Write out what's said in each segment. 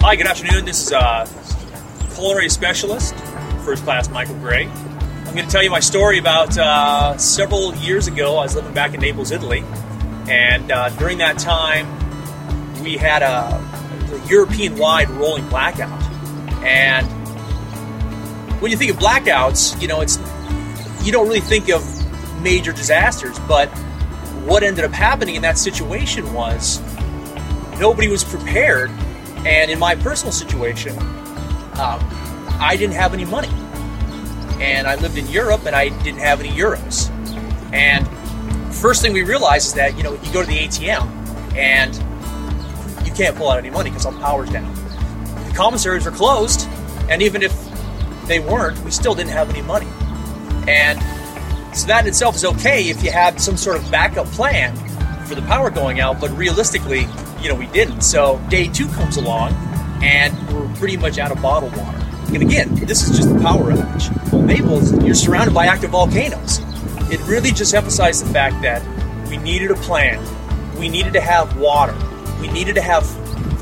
Hi, good afternoon. This is culinary specialist, first class Michael Gray. I'm going to tell you my story about several years ago. I was living back in Naples, Italy, and during that time, we had a European-wide rolling blackout. And when you think of blackouts, you don't really think of major disasters, but what ended up happening in that situation was nobody was prepared. And in my personal situation, I didn't have any money. And I lived in Europe and I didn't have any euros. And first thing we realized is that, you go to the ATM and you can't pull out any money because all the power's down. The commissaries were closed, and even if they weren't, we still didn't have any money. And so that in itself is okay if you had some sort of backup plan for the power going out, but realistically, we didn't. So day 2 comes along, and we're pretty much out of bottled water. And again, this is just the power outage. Naples, you're surrounded by active volcanoes. It really just emphasized the fact that we needed a plan. We needed to have water. We needed to have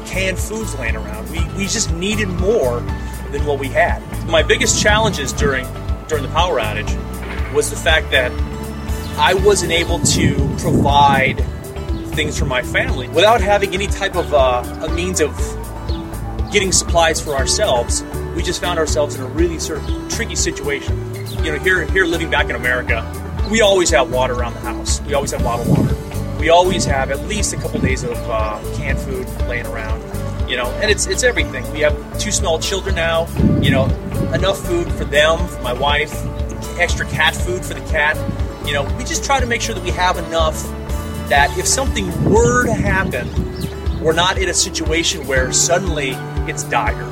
canned foods laying around. We just needed more than what we had. My biggest challenges during the power outage was the fact that I wasn't able to provide things for my family without having any type of a means of getting supplies for ourselves. We just found ourselves in a really sort of tricky situation. Here living back in America, we always have water around the house. We always have bottled water. We always have at least a couple days of canned food laying around. And it's everything. We have 2 small children now. Enough food for them, for my wife, extra cat food for the cat. We just try to make sure that we have enough that if something were to happen, we're not in a situation where suddenly it's dire.